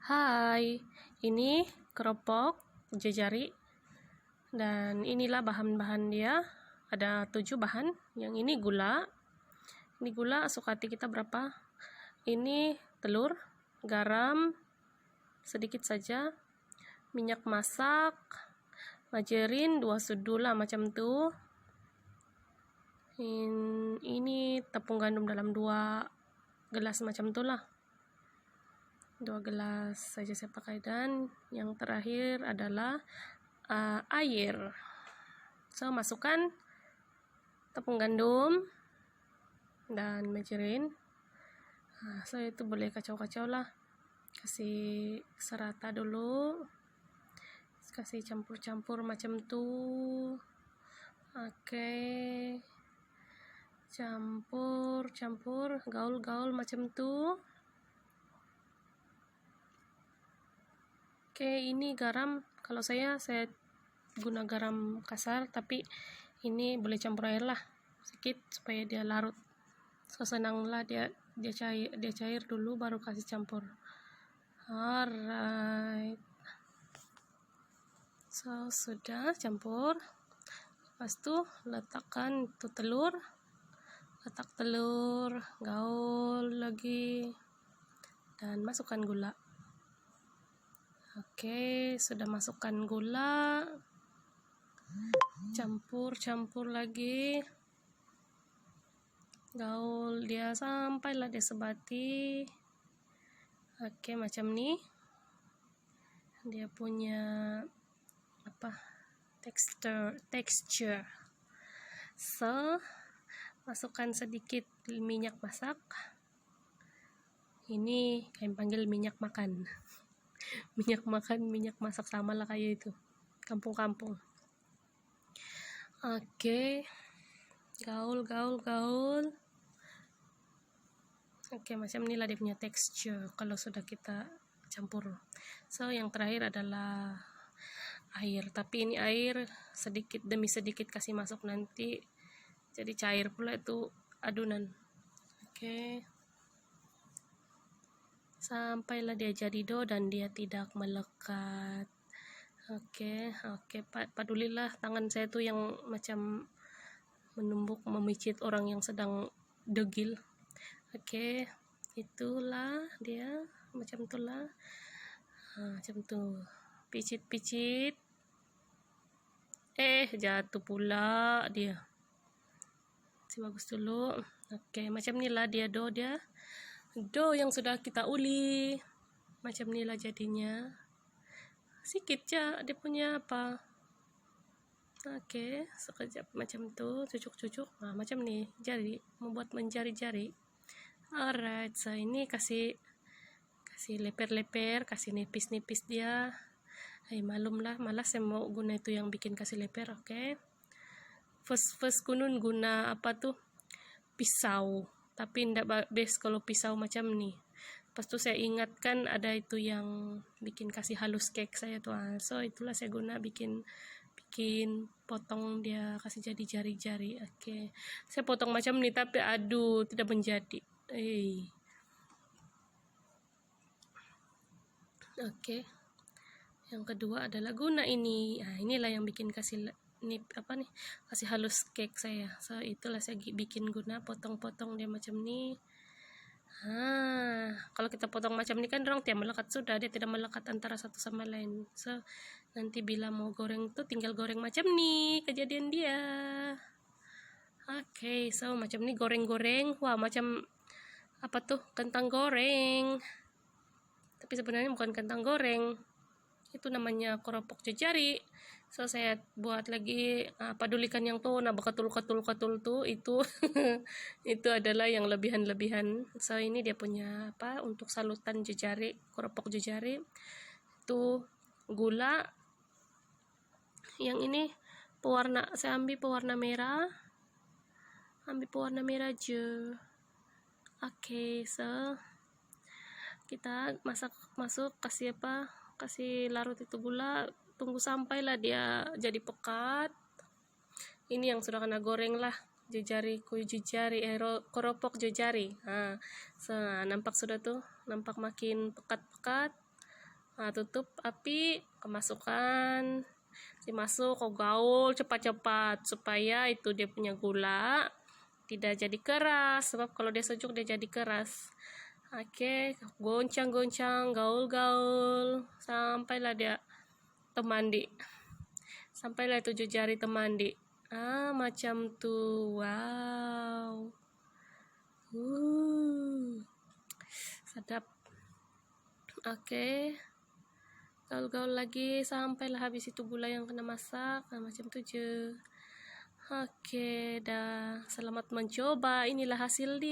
Hai, ini keropok jejari dan inilah bahan-bahan dia. Ada 7 bahan. Yang ini gula. Ini gula sukati kita berapa. Ini telur, garam sedikit saja, minyak masak, margarin 2 sudu lah macam tu. Ini tepung gandum dalam 2 gelas macam tu lah. 2 gelas saja saya pakai, dan yang terakhir adalah air. So masukkan tepung gandum dan margarin. So itu boleh kacau-kacau lah, kasih serata dulu, kasih campur-campur macam tu. Oke, campur, gaul-gaul macam tu. Oke, ini garam. Kalau saya guna garam kasar, tapi ini boleh campur air lah sedikit supaya dia larut. So senanglah dia cair dulu baru kasih campur. Alright. So sudah campur. Lepas tu letakkan itu telur. Letak telur, gaul lagi, dan masukkan gula. Oke, sudah masukkan gula, campur lagi, gaul dia sampailah dia sebati. Oke, macam ni dia punya texture. So masukkan sedikit minyak masak. Ini kami panggil minyak makan. Minyak masak sama lah kayak itu, kampung-kampung. Oke, gaul. Oke, macam inilah dia punya tekstur kalau sudah kita campur. So yang terakhir adalah air, tapi ini air sedikit demi sedikit kasih masuk, nanti jadi cair pula itu adonan. Oke, sampailah dia jadi dough dan dia tidak melekat. Oke, padulilah tangan saya tuh yang macam menumbuk memicit orang yang sedang degil. Oke, itulah dia macam itulah. Macam tu, picit. Jatuh pula dia. Si bagus dulu. Oke, macam inilah dia dough yang sudah kita uli. Macam inilah jadinya. Sikit je dia punya apa. Oke, sekejap macam tu, cucuk. Macam ni, jari, membuat menjari-jari. Alright, so ini kasih leper-leper, kasih nipis-nipis dia. Malumlah, malas saya mau guna itu yang bikin kasih leper. Oke. First kunun guna pisau, tapi ndak best kalau pisau macam ni. Lepas tu saya ingatkan ada itu yang bikin kasih halus cake saya tuh. So itulah saya guna bikin potong dia kasih jadi jari-jari. Oke. Saya potong macam ni tapi aduh tidak menjadi. Oke. Yang kedua adalah guna ini. Inilah yang bikin kasih kasih halus cake saya. So itulah saya bikin guna potong-potong dia macam ni. Kalau kita potong macam ni kan orang dia melekat sudah, dia tidak melekat antara satu sama lain. So nanti bila mau goreng tuh tinggal goreng macam ni kejadian dia. Oke, so macam ni goreng-goreng. Wah, macam kentang goreng. Tapi sebenarnya bukan kentang goreng. Itu namanya keropok jejari. So saya buat lagi padulikan yang tuh bakatul tuh itu itu adalah yang lebihan. So ini dia punya untuk salutan jejari, keropok jejari. Itu gula. Yang ini pewarna, saya ambil pewarna merah. Je. Oke, so kita masuk kasih larut itu gula, tunggu sampailah dia jadi pekat. Ini yang sudah kena goreng lah, keropok jejari. So nampak sudah tuh, nampak makin pekat-pekat. Nah, tutup api, kemasukkan, dimasuk, kau gaul cepat-cepat supaya itu dia punya gula tidak jadi keras, sebab kalau dia sejuk dia jadi keras. Oke, goncang-goncang, gaul-gaul sampailah dia temandi, sampailah 7 jari temandi. Macam tuh. Wow, sedap. Oke, gaul-gaul lagi sampailah habis itu gula yang kena masak. Macam 7. Oke, dah. Selamat mencoba. Inilah hasil dia.